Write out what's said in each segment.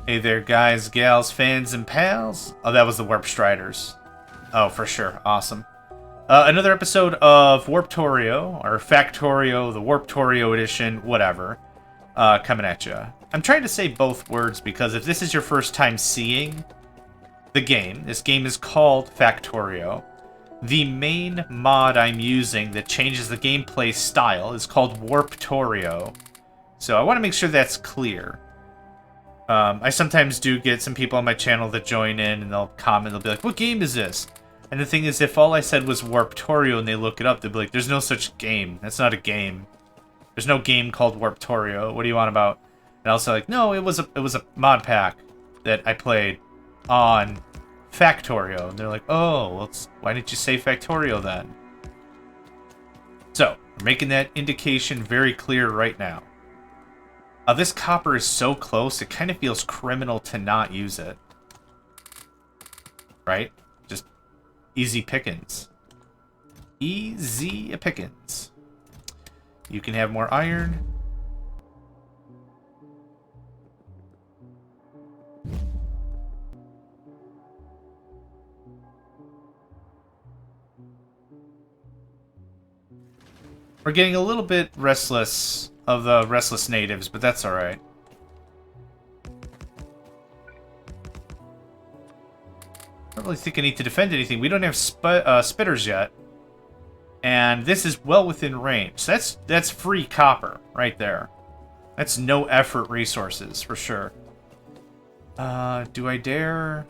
Hey there, guys, gals, fans, and pals. Oh, that was the Warp Striders. Oh, for sure. Awesome. Another episode of Warptorio, or Factorio, the Warptorio edition, whatever, coming at you. I'm trying to say both words because if this is your first time seeing the game, this game is called Factorio. The main mod I'm using that changes the gameplay style is called Warptorio. So I want to make sure that's clear. I sometimes do get some people on my channel that join in and they'll comment, they'll be like, what game is this? And the thing is, if all I said was Warptorio and they look it up, they'll be like, there's no such game. That's not a game. There's no game called Warptorio. What do you want about? And I'll say like, no, it was a mod pack that I played on Factorio. And they're like, oh, well, why didn't you say Factorio then? So, we're making that indication very clear right now. This copper is so close, it kind of feels criminal to not use it. Right? Just easy pickings. Easy pickings. You can have more iron. We're getting a little bit restless of the restless natives, but that's alright. I don't really think I need to defend anything. We don't have spitters yet. And this is well within range. So that's free copper right there. That's no effort resources, for sure. Do I dare?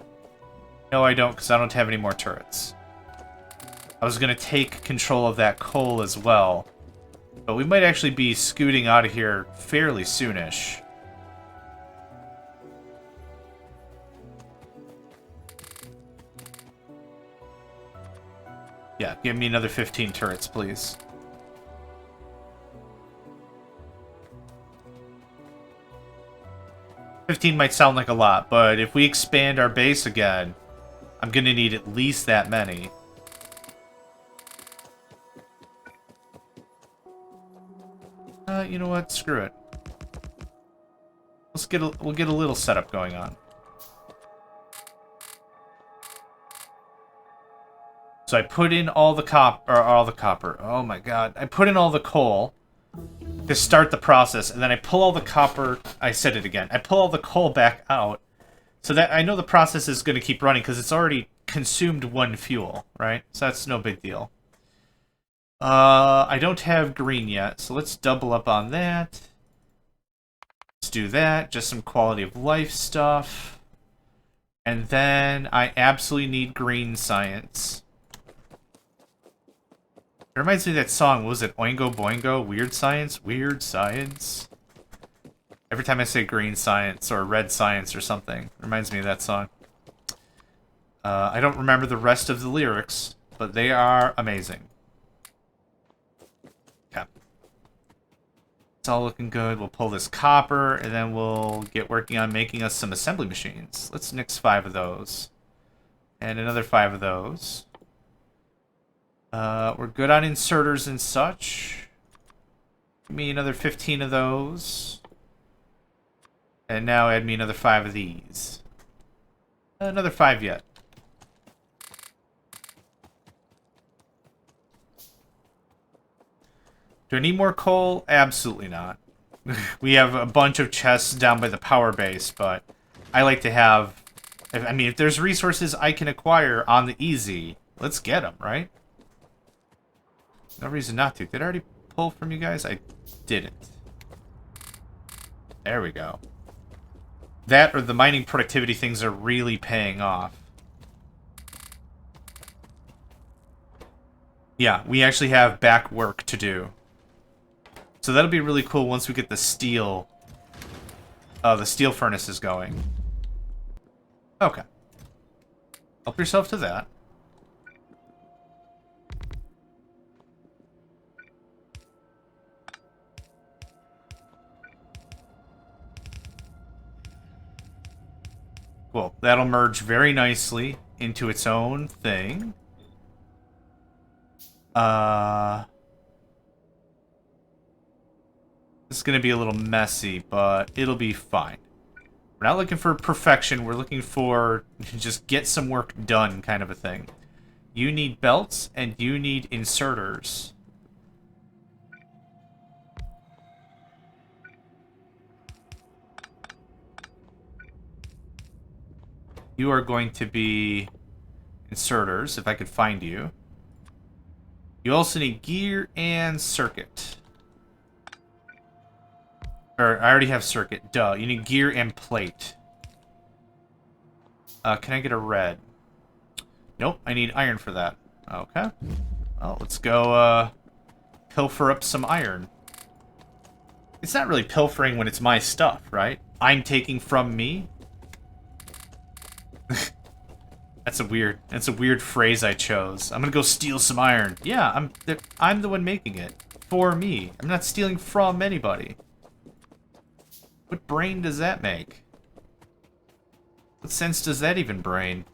No, I don't, because I don't have any more turrets. I was going to take control of that coal as well. But we might actually be scooting out of here fairly soonish. Yeah, give me another 15 turrets, please. $15 might sound like a lot, but if we expand our base again, I'm gonna need at least that many. You know what? Screw it. We'll get a little setup going on. So I put in all the copper. Oh my god. I put in all the coal to start the process, and then I pull all the copper. I said it again. I pull all the coal back out so that I know the process is going to keep running because it's already consumed one fuel, right? So that's no big deal. I don't have green yet, so let's double up on that. Let's do that. Just some quality of life stuff. And then I absolutely need green science. It reminds me of that song, what was it? Oingo Boingo? Weird Science? Weird Science? Every time I say green science or red science or something, it reminds me of that song. I don't remember the rest of the lyrics, but they are amazing. Okay. It's all looking good. We'll pull this copper, and then we'll get working on making us some assembly machines. Let's nix 5 of those. And another 5 of those. We're good on inserters and such. Give me another 15 of those. And now add me another 5 of these. Another 5 yet. Do I need more coal? Absolutely not. We have a bunch of chests down by the power base, but I like to have... I mean, if there's resources I can acquire on the easy, let's get them, right? No reason not to. Did I already pull from you guys? I didn't. There we go. That or the mining productivity things are really paying off. Yeah, we actually have back work to do. So that'll be really cool once we get the steel furnaces going. Okay. Help yourself to that. Cool. That'll merge very nicely into its own thing. This is going to be a little messy, but it'll be fine. We're not looking for perfection. We're looking for just get some work done kind of a thing. You need belts and you need inserters. You are going to be inserters, if I could find you. You also need gear and circuit. Or, I already have circuit. Duh. You need gear and plate. Can I get a red? Nope, I need iron for that. Okay. Well, let's go, pilfer up some iron. It's not really pilfering when it's my stuff, right? I'm taking from me. That's a weird phrase I chose. I'm gonna go steal some iron. Yeah, I'm the one making it. For me. I'm not stealing from anybody. What brain does that make? What sense does that even brain?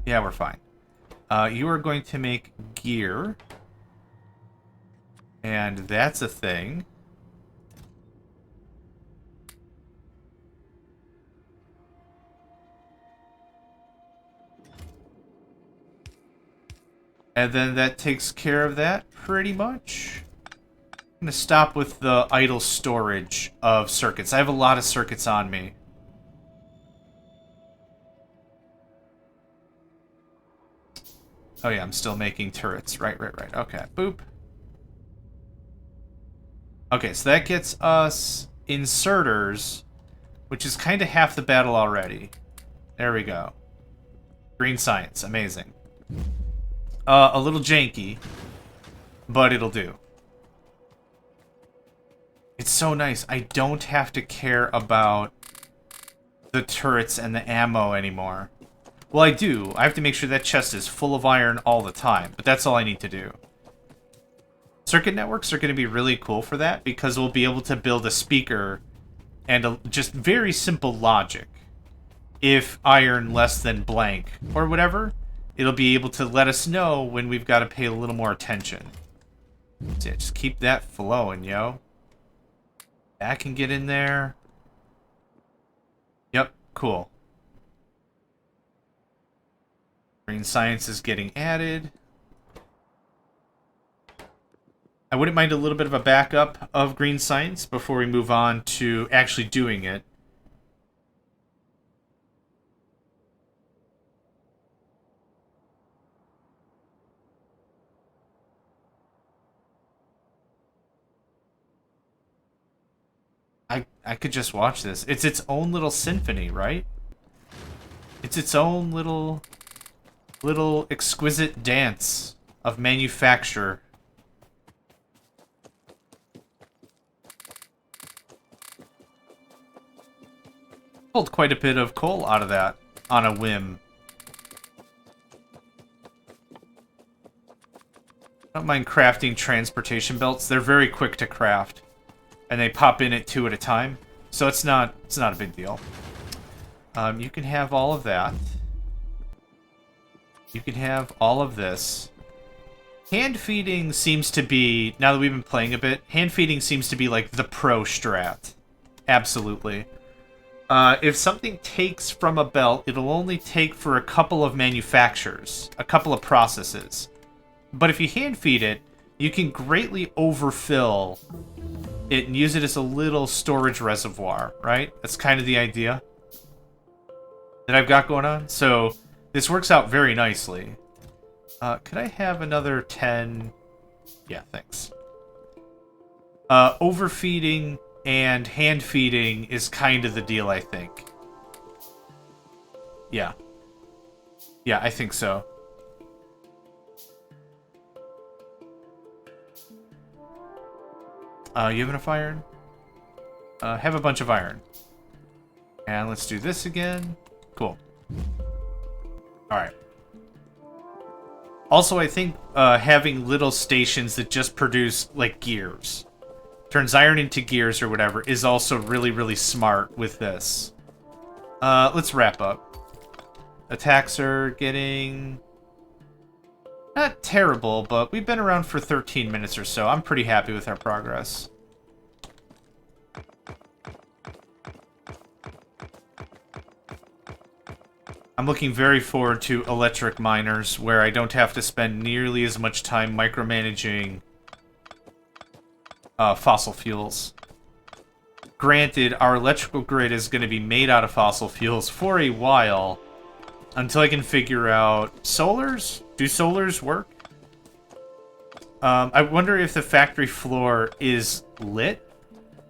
Yeah, we're fine. You are going to make gear. And that's a thing. And then that takes care of that, pretty much. I'm going to stop with the idle storage of circuits. I have a lot of circuits on me. Oh yeah, I'm still making turrets. Right. Okay, boop. Okay, so that gets us inserters, which is kind of half the battle already. There we go. Green science, amazing. A little janky, but it'll do. It's so nice. I don't have to care about the turrets and the ammo anymore. Well, I do. I have to make sure that chest is full of iron all the time, but that's all I need to do. Circuit networks are going to be really cool for that, because we'll be able to build a speaker and just very simple logic. If iron less than blank, or whatever, it'll be able to let us know when we've got to pay a little more attention. So yeah, just keep that flowing, yo. That can get in there. Yep, cool. Green science is getting added. I wouldn't mind a little bit of a backup of green science before we move on to actually doing it. I could just watch this. It's its own little symphony, right? It's its own little exquisite dance of manufacture. Pulled quite a bit of coal out of that on a whim. I don't mind crafting transportation belts. They're very quick to craft. And they pop in at 2 at a time. So it's not a big deal. You can have all of that. You can have all of this. Hand feeding seems to be, now that we've been playing a bit, hand feeding seems to be like the pro strat. Absolutely. If something takes from a belt, it'll only take for a couple of manufacturers, a couple of processes. But if you hand feed it, you can greatly overfill it and use it as a little storage reservoir, right? That's kind of the idea that I've got going on. So this works out very nicely. Could I have another 10? Yeah, thanks. Overfeeding and hand feeding is kind of the deal, I think. Yeah. Yeah, I think so. You have enough iron? Have a bunch of iron. And let's do this again. Cool. Alright. Also, I think having little stations that just produce, like, gears, turns iron into gears or whatever, is also really, really smart with this. Let's wrap up. Attacks are getting... not terrible, but we've been around for 13 minutes or so. I'm pretty happy with our progress. I'm looking very forward to electric miners, where I don't have to spend nearly as much time micromanaging fossil fuels. Granted, our electrical grid is going to be made out of fossil fuels for a while, until I can figure out... Solars? Do solars work? I wonder if the factory floor is lit,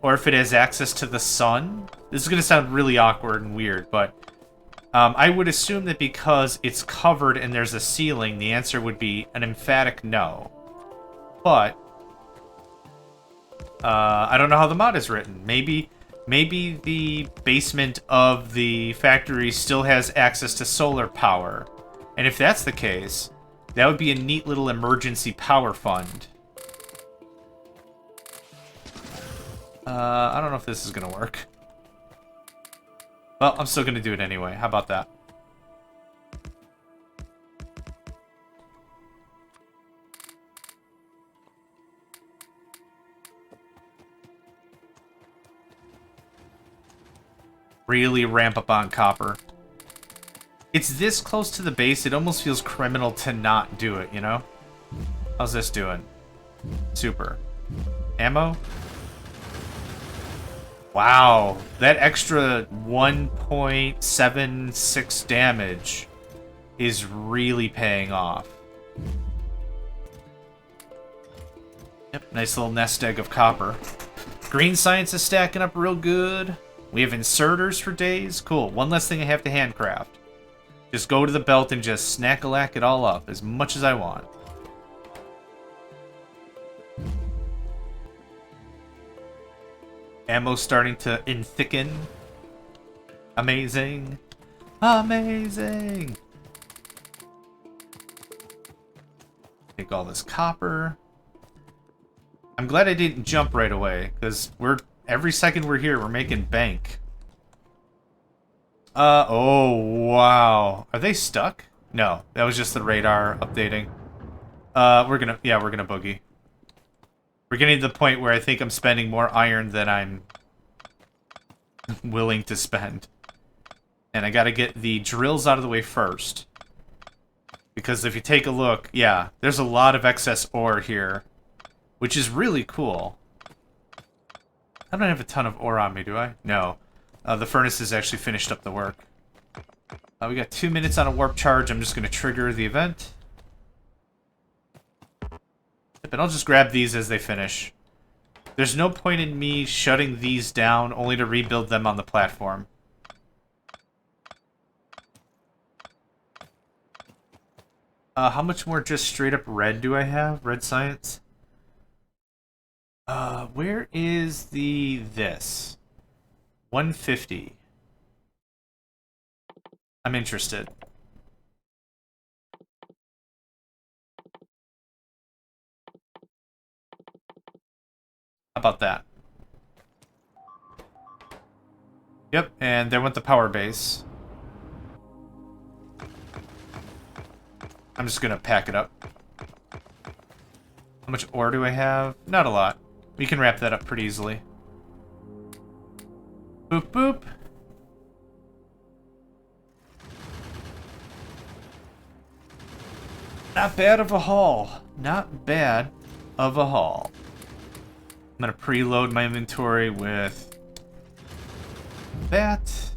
or if it has access to the sun. This is going to sound really awkward and weird, but I would assume that because it's covered and there's a ceiling, the answer would be an emphatic no. But I don't know how the mod is written. Maybe the basement of the factory still has access to solar power. And if that's the case, that would be a neat little emergency power fund. I don't know if this is going to work. Well, I'm still going to do it anyway. How about that? Really ramp up on copper. It's this close to the base, it almost feels criminal to not do it, you know? How's this doing? Super. Ammo? Wow, that extra 1.76 damage is really paying off. Yep, nice little nest egg of copper. Green science is stacking up real good. We have inserters for days. Cool, one less thing I have to handcraft. Just go to the belt and just snack-a-lack it all up as much as I want. Ammo starting to thicken. Amazing. Amazing. Take all this copper. I'm glad I didn't jump right away, because every second we're here, we're making bank. Oh, wow. Are they stuck? No, that was just the radar updating. We're gonna boogie. We're getting to the point where I think I'm spending more iron than I'm willing to spend. And I gotta get the drills out of the way first. Because if you take a look, yeah, there's a lot of excess ore here. Which is really cool. I don't have a ton of ore on me, do I? No. The furnace has actually finished up the work. We got 2 minutes on a warp charge. I'm just going to trigger the event. And I'll just grab these as they finish. There's no point in me shutting these down only to rebuild them on the platform. How much more just straight up red do I have? Red science? Where is this? 150. I'm interested. How about that? Yep, and there went the power base. I'm just gonna pack it up. How much ore do I have? Not a lot. We can wrap that up pretty easily. Boop, boop. Not bad of a haul. Not bad of a haul. I'm gonna preload my inventory with that.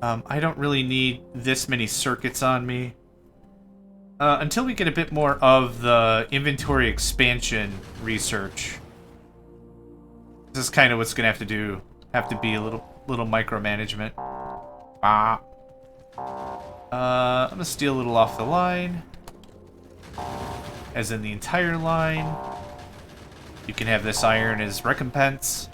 I don't really need this many circuits on me. Until we get a bit more of the inventory expansion research. This is kind of what's gonna have to be a little micromanagement. I'm gonna steal a little off the line. As in the entire line. You can have this iron as recompense.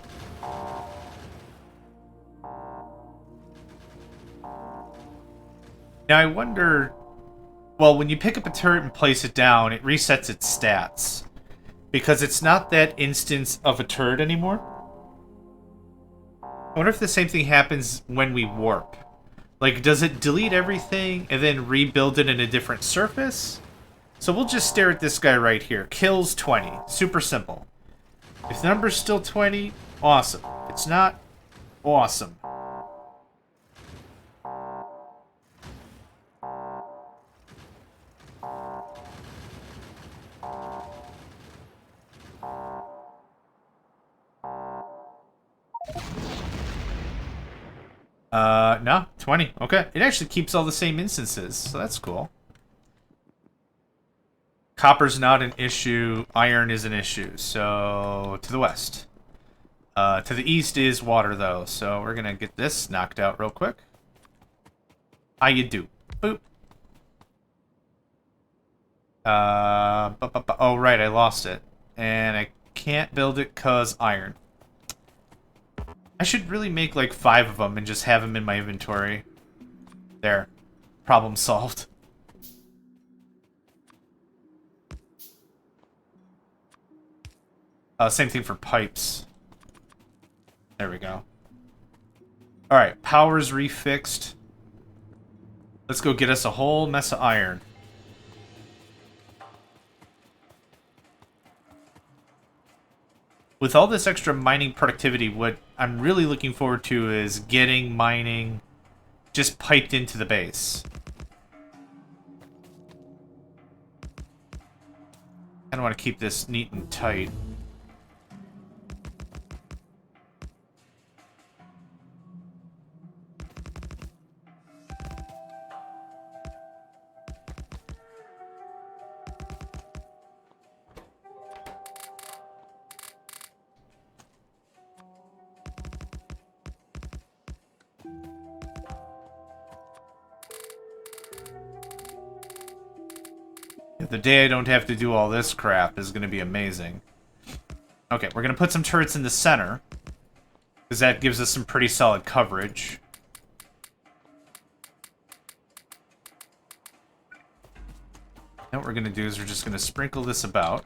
Now I wonder... Well, when you pick up a turret and place it down, it resets its stats. Because it's not that instance of a turret anymore. I wonder if the same thing happens when we warp. Like, does it delete everything and then rebuild it in a different surface? So we'll just stare at this guy right here. Kills 20. Super simple. If the number's still 20, awesome. If it's not, awesome. No, 20. Okay. It actually keeps all the same instances, so that's cool. Copper's not an issue. Iron is an issue. So, to the west. To the east is water, though, so we're gonna get this knocked out real quick. How you do? Boop. Oh, right, I lost it. And I can't build it because iron. I should really make like 5 of them and just have them in my inventory. There. Problem solved. Same thing for pipes. There we go. Alright, power's refixed. Let's go get us a whole mess of iron. With all this extra mining productivity, what I'm really looking forward to is getting mining just piped into the base. I don't want to keep this neat and tight. The day I don't have to do all this crap is going to be amazing. Okay, we're going to put some turrets in the center, because that gives us some pretty solid coverage. Now what we're going to do is we're just going to sprinkle this about.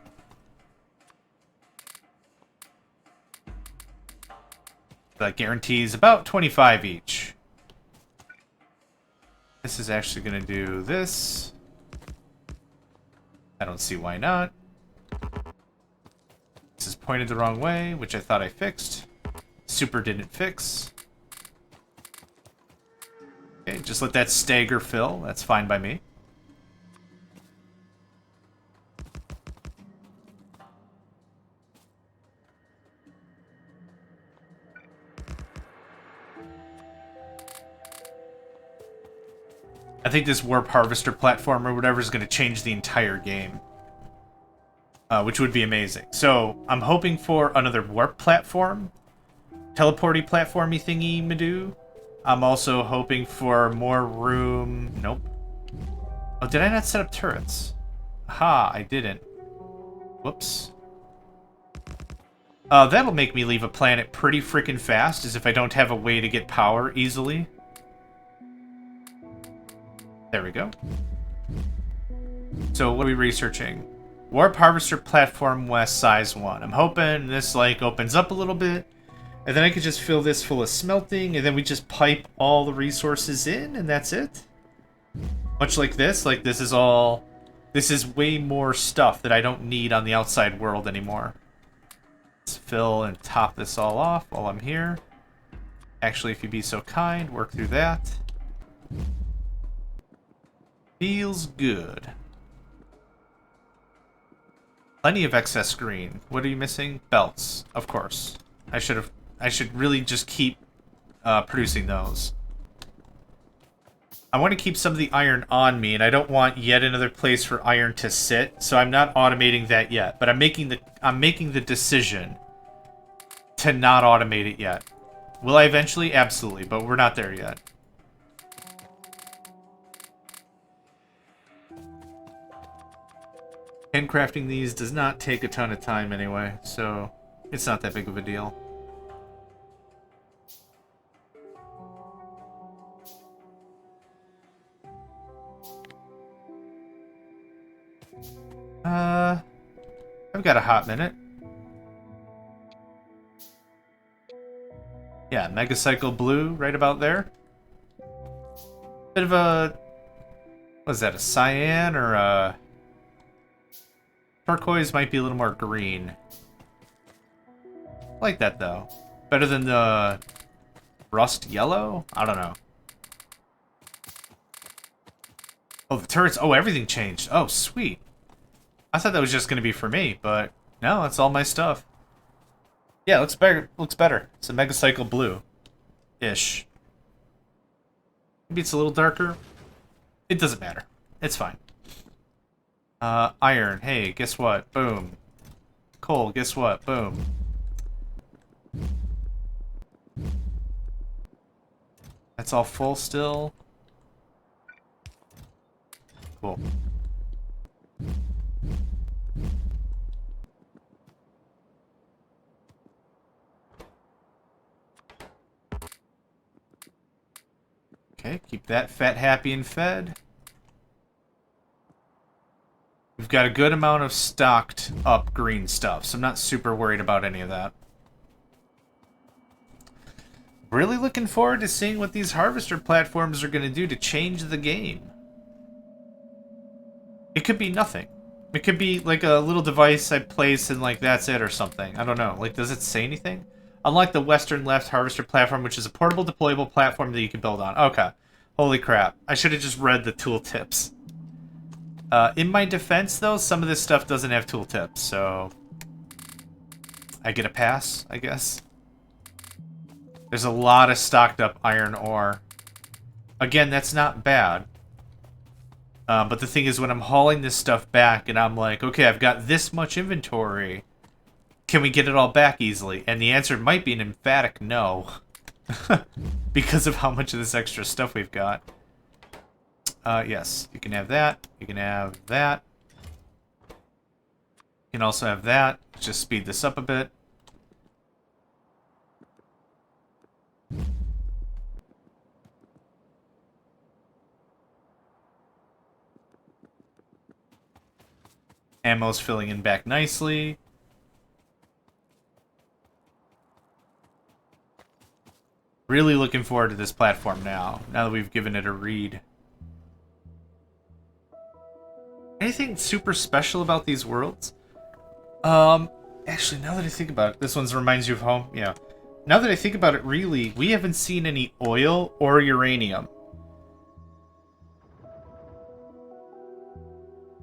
That guarantees about 25 each. This is actually going to do this. I don't see why not. This is pointed the wrong way, which I thought I fixed. Super didn't fix. Okay, just let that stagger fill. That's fine by me. I think this Warp Harvester platform or whatever is going to change the entire game. Which would be amazing. So, I'm hoping for another Warp platform. Teleporty platformy thingy Madoo. I'm also hoping for more room... Nope. Oh, did I not set up turrets? Aha, I didn't. Whoops. That'll make me leave a planet pretty freaking fast, as if I don't have a way to get power easily. There we go. So what are we researching? Warp Harvester Platform West Size 1. I'm hoping this like opens up a little bit. And then I could just fill this full of smelting. And then we just pipe all the resources in. And that's it. Much like this. Like this is all... This is way more stuff that I don't need on the outside world anymore. Let's fill and top this all off while I'm here. Actually, if you'd be so kind, work through that. Feels good. Plenty of excess green. What are you missing? Belts, of course. I should really just keep producing those. I want to keep some of the iron on me, and I don't want yet another place for iron to sit, so I'm not automating that yet. But I'm making the decision to not automate it yet. Will I eventually? Absolutely, but we're not there yet. Handcrafting these does not take a ton of time anyway, so it's not that big of a deal. I've got a hot minute. Yeah, Megacycle blue right about there. Bit of a... what is that, a cyan or a... turquoise might be a little more green. I like that though. Better than the rust yellow? I don't know. Oh, the turrets. Oh, everything changed. Oh, sweet. I thought that was just going to be for me, but no, that's all my stuff. Yeah, looks better. Looks better. It's a Megacycle blue. Ish. Maybe it's a little darker. It doesn't matter. It's fine. Iron. Hey, guess what? Boom. Coal. Guess what? Boom. That's all full still. Cool. Okay, keep that fat, happy, and fed. We've got a good amount of stocked up green stuff, so I'm not super worried about any of that. Really looking forward to seeing what these harvester platforms are going to do to change the game. It could be nothing. It could be like a little device I place and like that's it or something. I don't know. Like, does it say anything? Unlike the Western Left harvester platform, which is a portable deployable platform that you can build on. Okay. Holy crap. I should have just read the tooltips. In my defense, though, some of this stuff doesn't have tooltips, so I get a pass, I guess. There's a lot of stocked up iron ore. Again, that's not bad. But the thing is, when I'm hauling this stuff back and I'm like, okay, I've got this much inventory, can we get it all back easily? And the answer might be an emphatic no. Because of how much of this extra stuff we've got. Yes, you can have that. You can have that. You can also have that. Just speed this up a bit. Ammo's filling in back nicely. Really looking forward to this platform now that we've given it a read. Anything super special about these worlds? Actually, now that I think about it, this one reminds you of home? Yeah. Now that I think about it, really, we haven't seen any oil or uranium.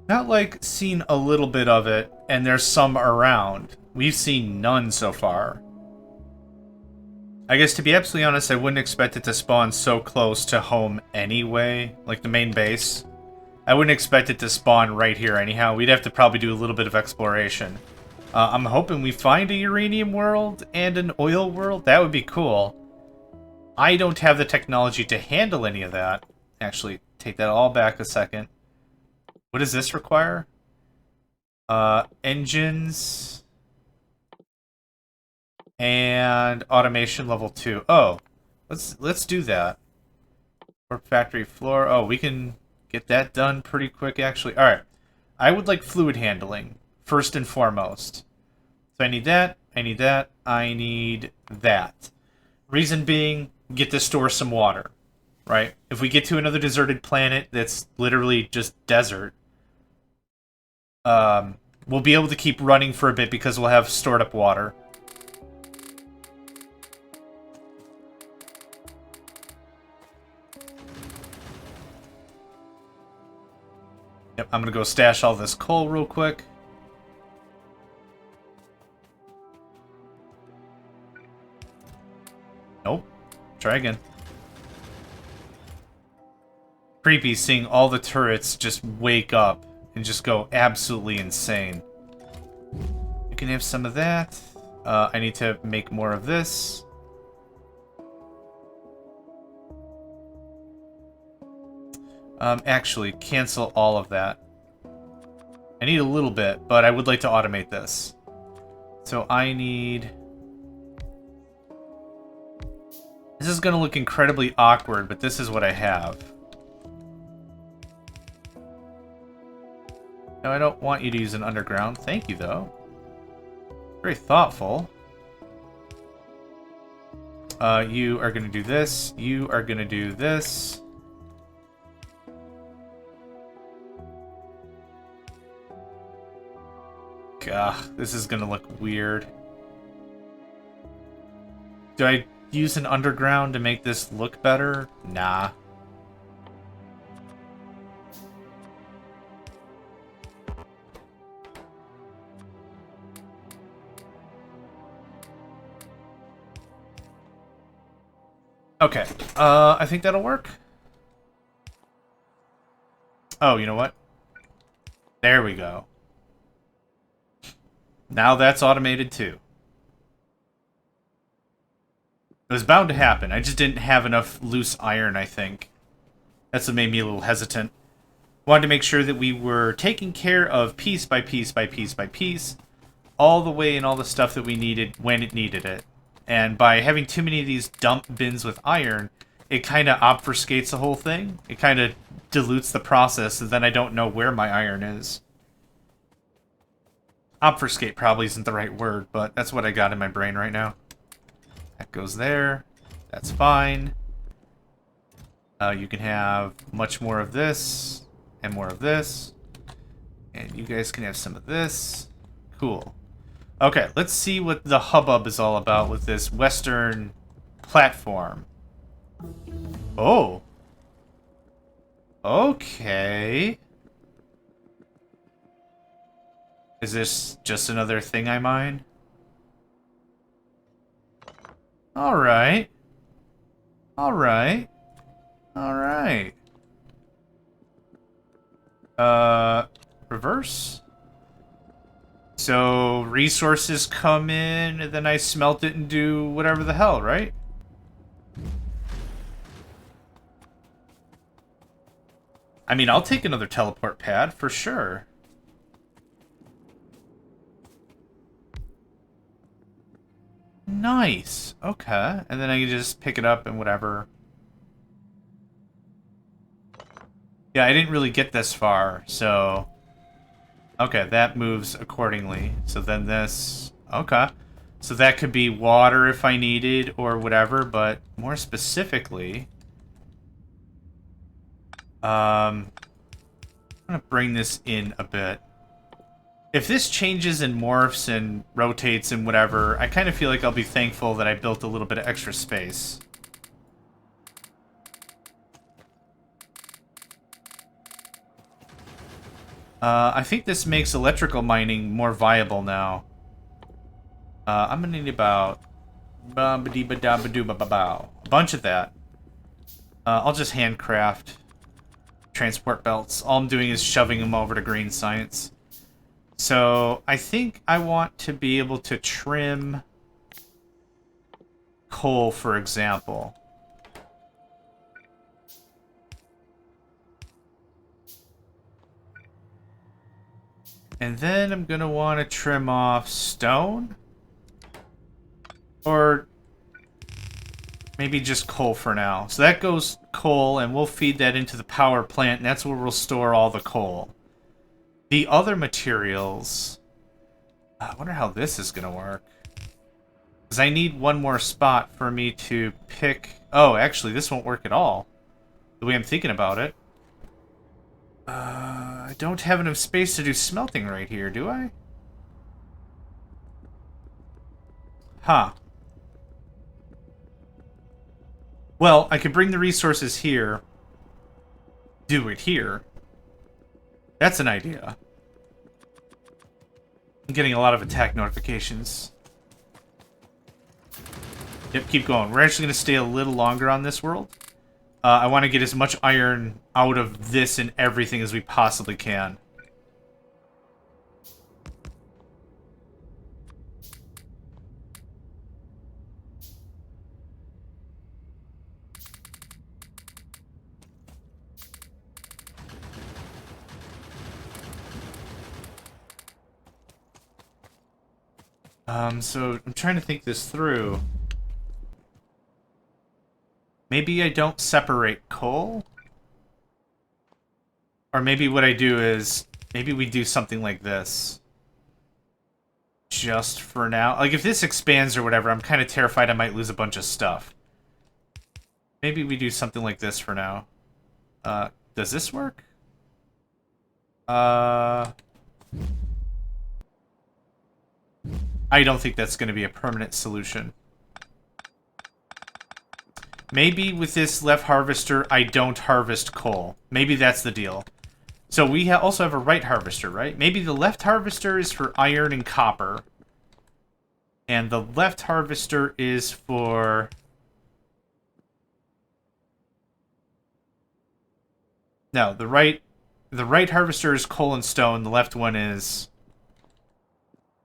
Not like seen a little bit of it, and there's some around. We've seen none so far. I guess, to be absolutely honest, I wouldn't expect it to spawn so close to home anyway, like the main base. I wouldn't expect it to spawn right here anyhow. We'd have to probably do a little bit of exploration. I'm hoping we find a uranium world and an oil world. That would be cool. I don't have the technology to handle any of that. Actually, take that all back a second. What does this require? Engines and automation level 2. Oh, let's do that. Or factory floor. Oh, we can get that done pretty quick, actually. All right. I would like fluid handling first and foremost. So I need that. I need that. I need that. Reason being, get to store some water, right? If we get to another deserted planet that's literally just desert, we'll be able to keep running for a bit because we'll have stored up water. Yep, I'm gonna go stash all this coal real quick. Nope. Try again. Creepy seeing all the turrets just wake up and just go absolutely insane. You can have some of that. I need to make more of this. Actually, cancel all of that. I need a little bit, but I would like to automate this. So I need... This is going to look incredibly awkward, but this is what I have. No, I don't want you to use an underground. Thank you, though. Very thoughtful. You are going to do this. You are going to do this. Ugh, this is going to look weird. Do I use an underground to make this look better? Nah. Okay, I think that'll work. Oh, you know what? There we go. Now that's automated too. It was bound to happen. I just didn't have enough loose iron, I think. That's what made me a little hesitant. Wanted to make sure that we were taking care of piece by piece by piece by piece, all the way in all the stuff that we needed when it needed it. And by having too many of these dump bins with iron, it kind of obfuscates the whole thing. It kind of dilutes the process, and then I don't know where my iron is. Obfuscate probably isn't the right word, but that's what I got in my brain right now. That goes there. That's fine. You can have much more of this, and more of this. And you guys can have some of this. Cool. Okay, let's see what the hubbub is all about with this Western platform. Oh. Okay. Is this just another thing I mine? Alright. Alright. Alright. Reverse? So, resources come in, and then I smelt it and do whatever the hell, right? I mean, I'll take another teleport pad, for sure. Nice. Okay. And then I can just pick it up and whatever. Yeah, I didn't really get this far, so... Okay, that moves accordingly. So then this... Okay. So that could be water if I needed, or whatever, but more specifically... I'm gonna bring this in a bit. If this changes and morphs and rotates and whatever, I kind of feel like I'll be thankful that I built a little bit of extra space. I think this makes electrical mining more viable now. I'm gonna need about a bunch of that. I'll just handcraft transport belts. All I'm doing is shoving them over to green science. So I think I want to be able to trim coal, for example. And then I'm going to want to trim off stone. Or maybe just coal for now. So that goes coal, and we'll feed that into the power plant, and that's where we'll store all the coal. The other materials... I wonder how this is going to work. Because I need one more spot for me to pick... Oh, actually, this won't work at all. The way I'm thinking about it. I don't have enough space to do smelting right here, do I? Huh. Well, I could bring the resources here. Do it here. That's an idea. I'm getting a lot of attack notifications. Yep, keep going. We're actually going to stay a little longer on this world. I want to get as much iron out of this and everything as we possibly can. So I'm trying to think this through. Maybe I don't separate coal? Or maybe what I do is, maybe we do something like this. Just for now. Like, if this expands or whatever, I'm kind of terrified I might lose a bunch of stuff. Maybe we do something like this for now. Does this work? I don't think that's going to be a permanent solution. Maybe with this left harvester, I don't harvest coal. Maybe that's the deal. So we also have a right harvester, right? Maybe the left harvester is for iron and copper. And the left harvester is for... No, the right The right harvester is coal and stone. The left one is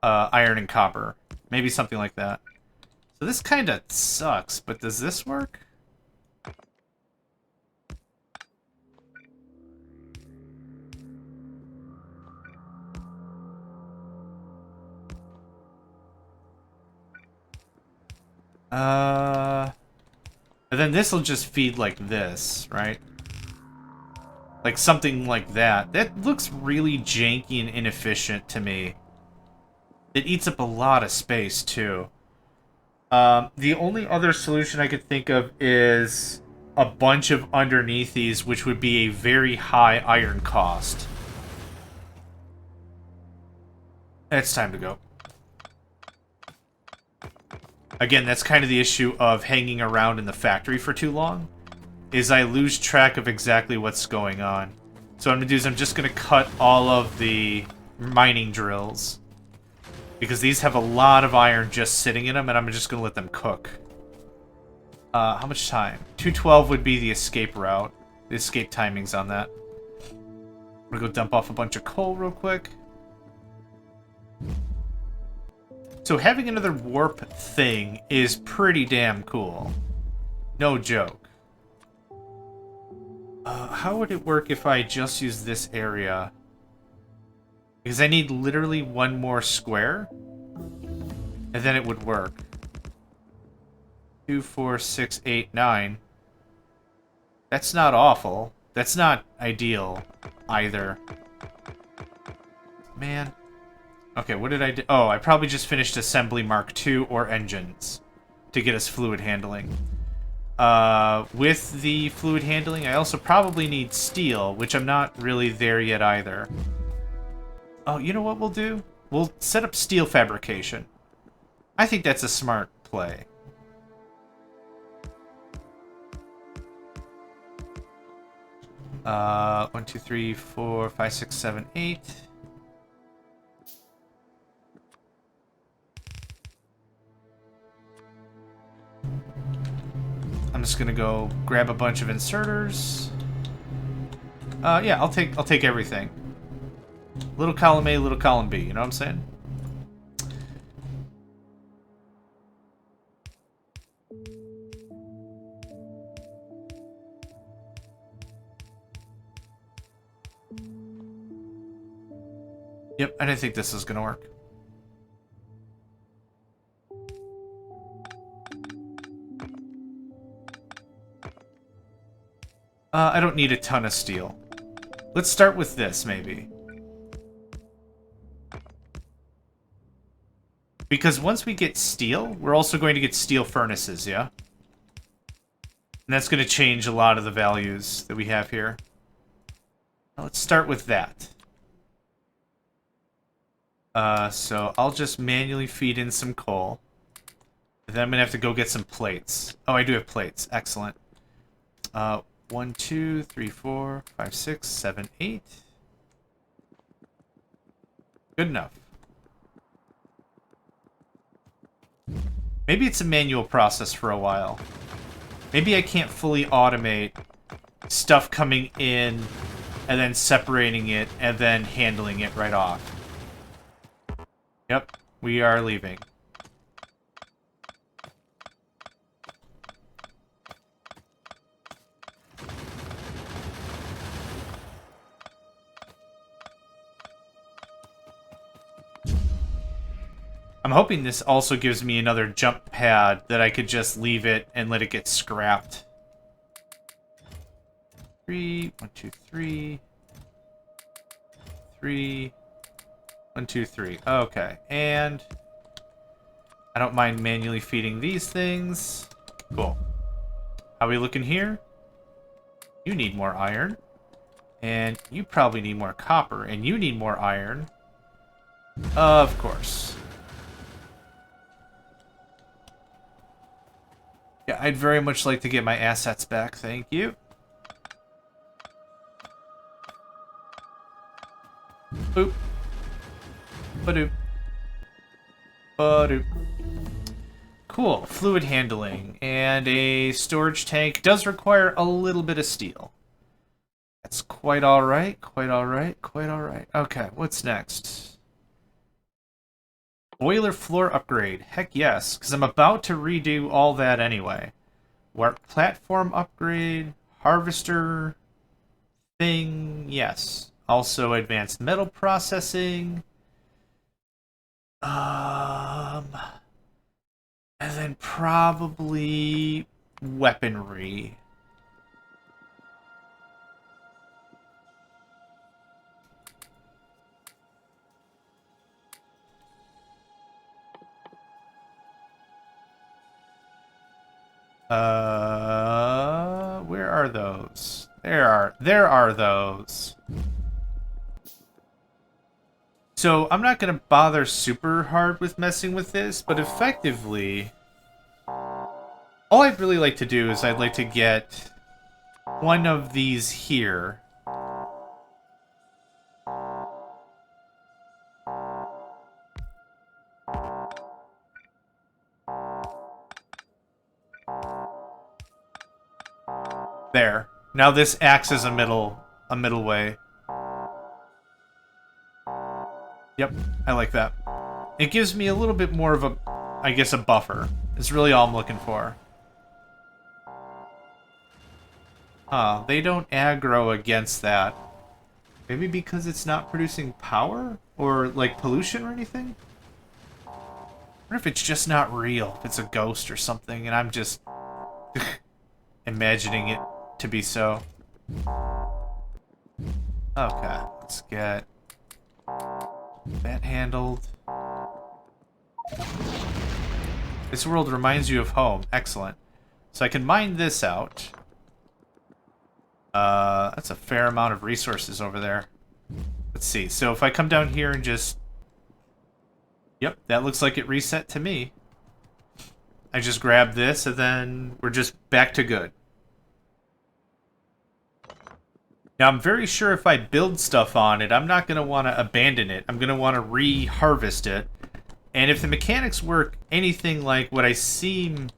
iron and copper. Maybe something like that. So this kind of sucks, but does this work? And then this will just feed like this, right? Like something like that. That looks really janky and inefficient to me. It eats up a lot of space, too. The only other solution I could think of is a bunch of underneath these, which would be a very high iron cost. It's time to go. Again, that's kind of the issue of hanging around in the factory for too long, is I lose track of exactly what's going on. So what I'm going to do is I'm just going to cut all of the mining drills, because these have a lot of iron just sitting in them, and I'm just going to let them cook. How much time? 2:12 would be the escape route. The escape timings on that. I'm going to go dump off a bunch of coal real quick. So having another warp thing is pretty damn cool. No joke. How would it work if I just use this area? Because I need literally one more square. And then it would work. 2, 4, 6, 8, 9. That's not awful. That's not ideal either. Man. Okay, what did I do? Oh, I probably just finished Assembly Mark II or Engines to get us fluid handling. With the fluid handling, I also probably need steel, which I'm not really there yet either. Oh, you know what we'll do? We'll set up steel fabrication. I think that's a smart play. One, 2, 3, 4, 5, 6, 7, 8. I'm just gonna go grab a bunch of inserters. Yeah, I'll take everything. Little column A, little column B, you know what I'm saying? Yep, I didn't think this was gonna work. I don't need a ton of steel. Let's start with this, maybe. Because once we get steel, we're also going to get steel furnaces, yeah? And that's going to change a lot of the values that we have here. Now let's start with that. So I'll just manually feed in some coal. And then I'm going to have to go get some plates. Oh, I do have plates. Excellent. 1, 2, 3, 4, 5, 6, 7, 8. Good enough. Maybe it's a manual process for a while. Maybe I can't fully automate stuff coming in and then separating it and then handling it right off. Yep, we are leaving. I'm hoping this also gives me another jump pad that I could just leave it and let it get scrapped. 3, 1, 2, 3. 3. 1, 2, 3. Okay, and I don't mind manually feeding these things. Cool. How are we looking here? You need more iron. And you probably need more copper. And you need more iron. Of course. Yeah, I'd very much like to get my assets back. Thank you. Boop. Ba-doop. Ba-doop. Cool. Fluid handling. And a storage tank does require a little bit of steel. That's quite alright, quite alright, quite alright. Okay, what's next? Boiler floor upgrade. Heck yes, because I'm about to redo all that anyway. Warp platform upgrade, harvester thing, yes. Also advanced metal processing. And then probably weaponry. Where are those? There are those. So I'm not gonna bother super hard with messing with this, but effectively, all I'd really like to do is I'd like to get one of these here. There. Now this acts as a middle way. Yep, I like that. It gives me a little bit more of a, I guess, a buffer. It's really all I'm looking for. Huh, they don't aggro against that. Maybe because it's not producing power? Or, like, pollution or anything? I wonder if it's just not real. If it's a ghost or something, and I'm just imagining it to be so. Okay, let's get that handled. This world reminds you of home. Excellent. So I can mine this out. That's a fair amount of resources over there. Let's see. So if I come down here and just... Yep, that looks like it reset to me. I just grab this and then we're just back to good. Now I'm very sure if I build stuff on it, I'm not going to want to abandon it. I'm going to want to re-harvest it. And if the mechanics work anything like what they seem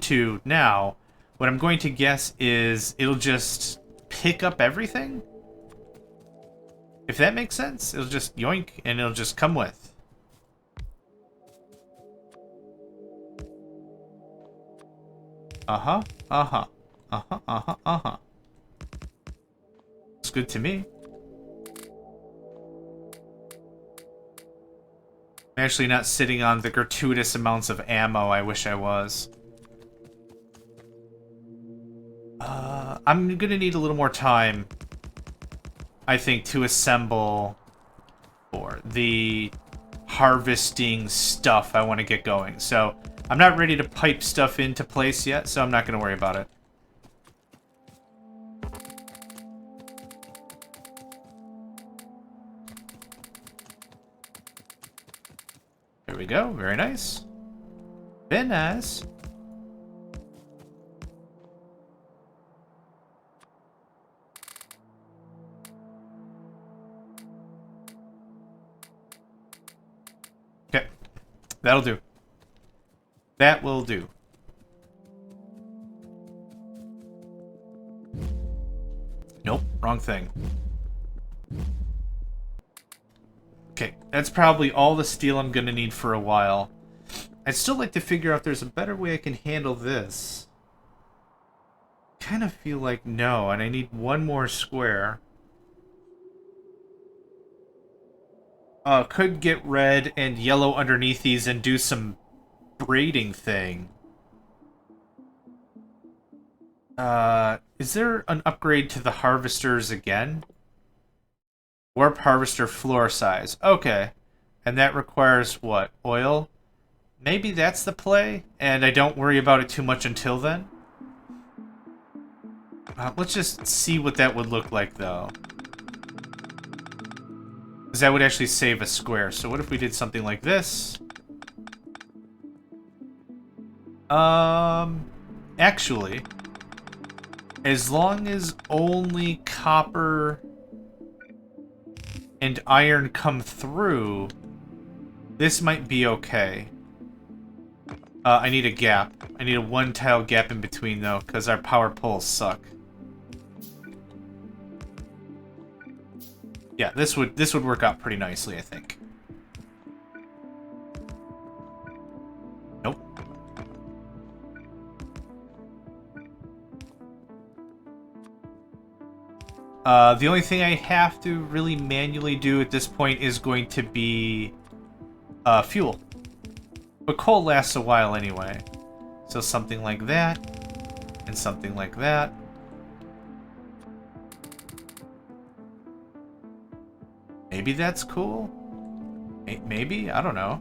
to now, what I'm going to guess is it'll just pick up everything. If that makes sense, it'll just yoink and it'll just come with. Uh-huh, uh-huh, uh-huh, uh-huh, uh-huh. It's good to me. I'm actually not sitting on the gratuitous amounts of ammo I wish I was. I'm gonna need a little more time, I think, to assemble for the harvesting stuff I want to get going. So I'm not ready to pipe stuff into place yet, so I'm not gonna worry about it. There we go. Very nice. Very nice. Okay. That'll do. That will do. Nope. Wrong thing. Okay, that's probably all the steel I'm gonna need for a while. I'd still like to figure out if there's a better way I can handle this. Kind of feel like no, and I need one more square. Could get red and yellow underneath these and do some braiding thing. Is there an upgrade to the harvesters again? Warp harvester floor size. Okay. And that requires what? Oil? Maybe that's the play, and I don't worry about it too much until then. Let's just see what that would look like, though. Because that would actually save a square. So what if we did something like this? Actually, as long as only copper and iron come through, this might be okay. I need a gap. I need a one-tile gap in between, though, because our power poles suck. Yeah, this would work out pretty nicely, I think. Nope. The only thing I have to really manually do at this point is going to be fuel. But coal lasts a while anyway. So something like that, and something like that. Maybe that's cool? Maybe? I don't know.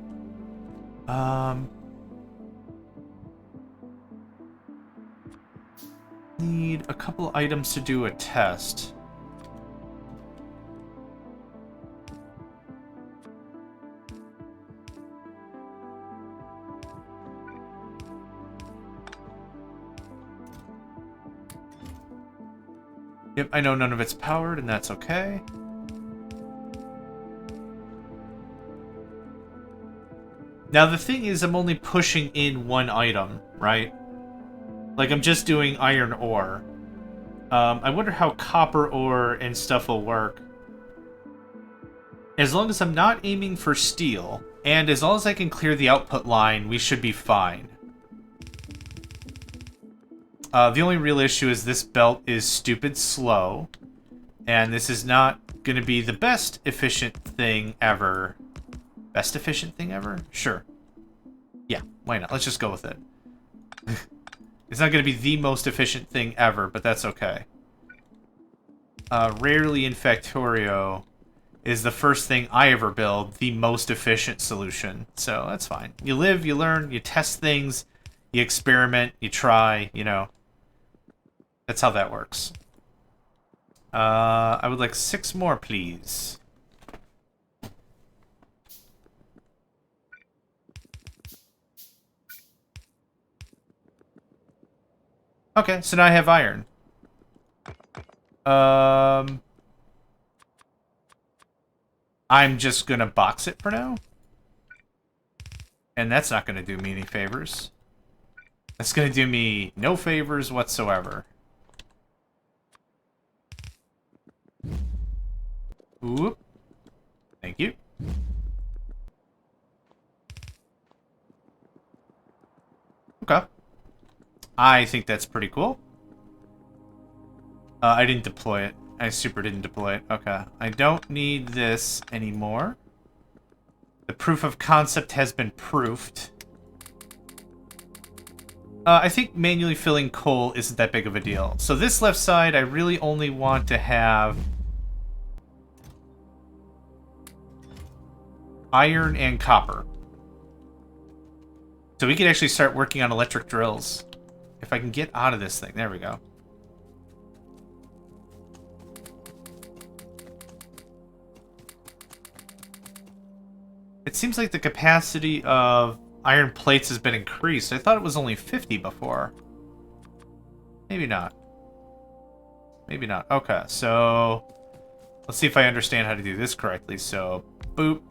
Need a couple items to do a test. Yep, I know none of it's powered, and that's okay. Now, the thing is, I'm only pushing in one item, right? Like, I'm just doing iron ore. I wonder how copper ore and stuff will work. As long as I'm not aiming for steel, and as long as I can clear the output line, we should be fine. The only real issue is this belt is stupid slow, and this is not going to be the best efficient thing ever. Best efficient thing ever? Sure. Yeah, why not? Let's just go with it. It's not going to be the most efficient thing ever, but that's okay. Rarely in Factorio is the first thing I ever build the most efficient solution, so that's fine. You live, you learn, you test things, you experiment, you try, you know. That's how that works. I would like 6 more, please. Okay, so now I have iron. I'm just gonna box it for now. And that's not gonna do me any favors. That's gonna do me no favors whatsoever. Oop. Thank you. Okay. I think that's pretty cool. I didn't deploy it. I super didn't deploy it. Okay. I don't need this anymore. The proof of concept has been proofed. I think manually filling coal isn't that big of a deal. So this left side, I really only want to have iron and copper. So we can actually start working on electric drills. If I can get out of this thing. There we go. It seems like the capacity of iron plates has been increased. I thought it was only 50 before. Maybe not. Maybe not. Okay, so let's see if I understand how to do this correctly. So, boop.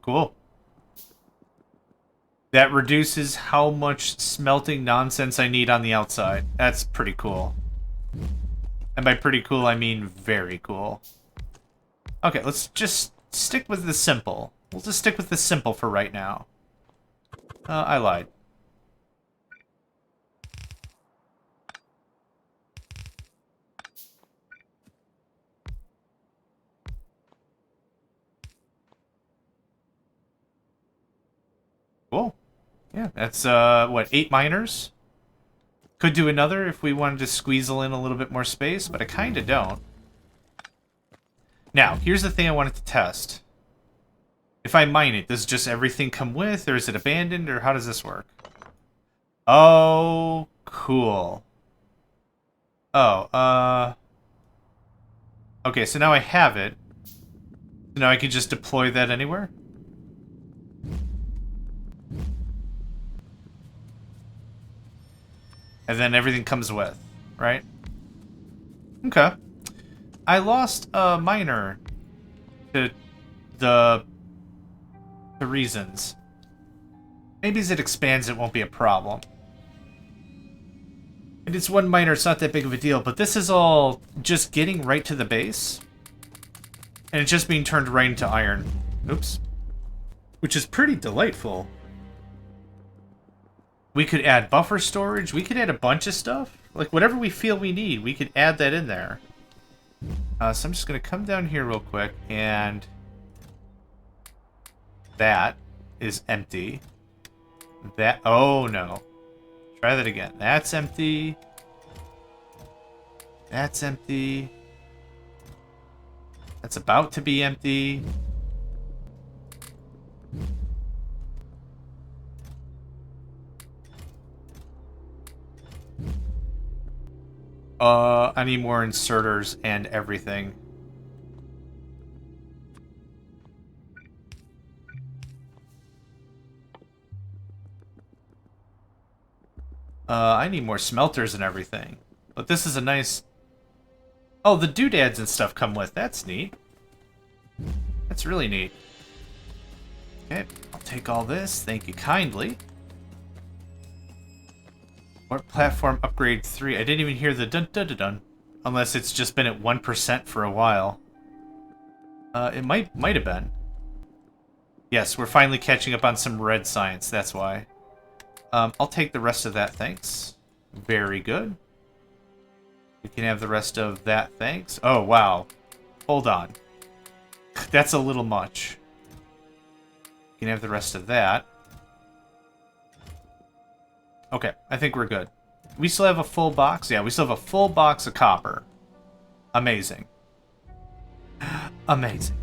Cool. That reduces how much smelting nonsense I need on the outside. That's pretty cool. And by pretty cool, I mean very cool. Okay, let's just stick with the simple. We'll just stick with the simple for right now. I lied. Cool. Yeah, that's, what, 8 miners? Could do another if we wanted to squeezle in a little bit more space, but I kinda don't. Now, here's the thing I wanted to test. If I mine it, does just everything come with, or is it abandoned, or how does this work? Oh, cool. Oh, okay, so now I have it. So now I can just deploy that anywhere? And then everything comes with, right? Okay. I lost a miner to the reasons. Maybe as it expands, it won't be a problem. And it's one miner, it's not that big of a deal, but this is all just getting right to the base. And it's just being turned right into iron. Oops. Which is pretty delightful. We could add buffer storage. We could add a bunch of stuff. Like, whatever we feel we need, we could add that in there. So I'm just going to come down here real quick, and that is empty. That, oh no. Try that again. That's empty. That's empty. That's about to be empty. I need more inserters and everything. I need more smelters and everything. But this is a nice... Oh, the doodads and stuff come with. That's neat. That's really neat. Okay, I'll take all this. Thank you kindly. What platform upgrade 3? I didn't even hear the dun-dun-dun-dun. Unless it's just been at 1% for a while. It might have been. Yes, we're finally catching up on some red science. That's why. I'll take the rest of that, thanks. Very good. You can have the rest of that, thanks. Oh, wow. Hold on. That's a little much. You can have the rest of that. Okay, I think we're good. We still have a full box? Yeah, we still have a full box of copper. Amazing. Amazing.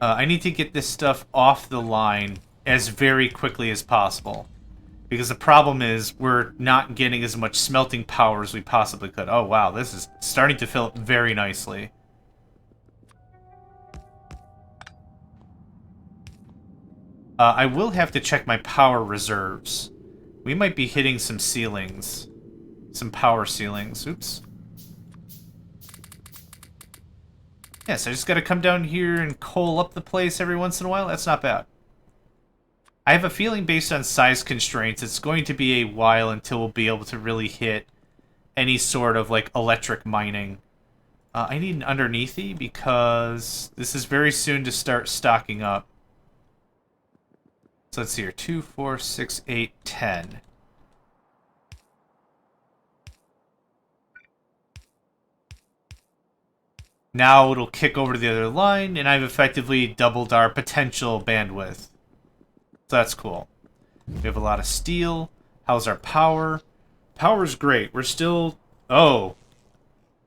I need to get this stuff off the line as very quickly as possible. Because the problem is we're not getting as much smelting power as we possibly could. Oh, wow, this is starting to fill up very nicely. I will have to check my power reserves. We might be hitting some ceilings. Some power ceilings. Oops. Yes, I just gotta come down here and coal up the place every once in a while. That's not bad. I have a feeling based on size constraints, it's going to be a while until we'll be able to really hit any sort of, like, electric mining. I need an underneathy because this is very soon to start stocking up. So let's see here. 2, 4, 6, 8, 10. Now it'll kick over to the other line, and I've effectively doubled our potential bandwidth. So that's cool. We have a lot of steel. How's our power? Power's great. We're still... Oh.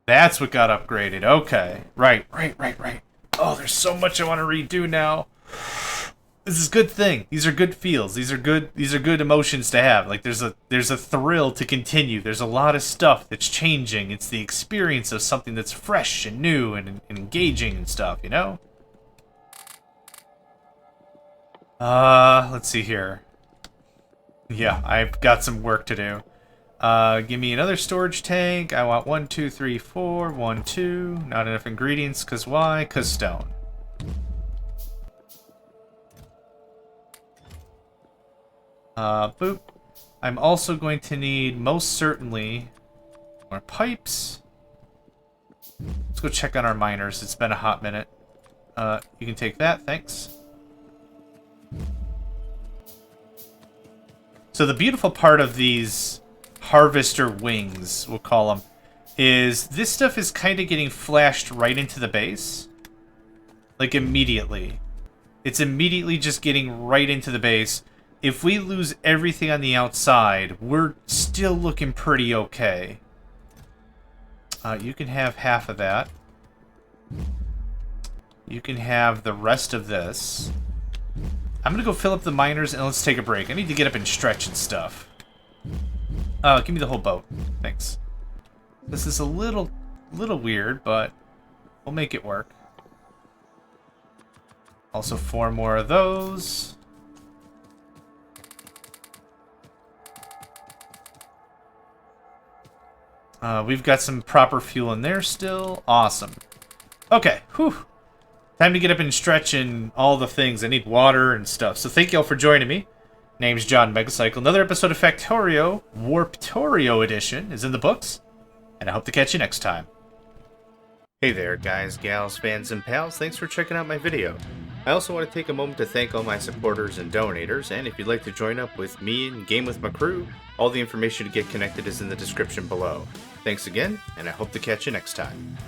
That's what got upgraded. Okay. Right. Oh, there's so much I want to redo now. This is a good thing. These are good feels. These are good emotions to have. Like, there's a thrill to continue. There's a lot of stuff that's changing. It's the experience of something that's fresh and new and engaging and stuff, you know? Let's see here. Yeah, I've got some work to do. Give me another storage tank. I want 1, 2, 3, 4. 1, 2. Not enough ingredients. Cause why? Cause stone. Boop. I'm also going to need, most certainly, more pipes. Let's go check on our miners. It's been a hot minute. You can take that, thanks. So the beautiful part of these harvester wings, we'll call them, is this stuff is kind of getting flashed right into the base. Like, immediately. It's immediately just getting right into the base. If we lose everything on the outside, we're still looking pretty okay. You can have half of that. You can have the rest of this. I'm gonna go fill up the miners and let's take a break. I need to get up and stretch and stuff. Give me the whole boat. Thanks. This is a little weird, but We'll make it work. Also 4 more of those. We've got some proper fuel in there still. Awesome. Okay, whew. Time to get up and stretch and all the things. I need water and stuff. So thank you all for joining me. Name's JohnMegacycle. Another episode of Factorio, Warptorio edition, is in the books. And I hope to catch you next time. Hey there, guys, gals, fans, and pals. Thanks for checking out my video. I also want to take a moment to thank all my supporters and donators, and if you'd like to join up with me and game with my crew, all the information to get connected is in the description below. Thanks again, and I hope to catch you next time.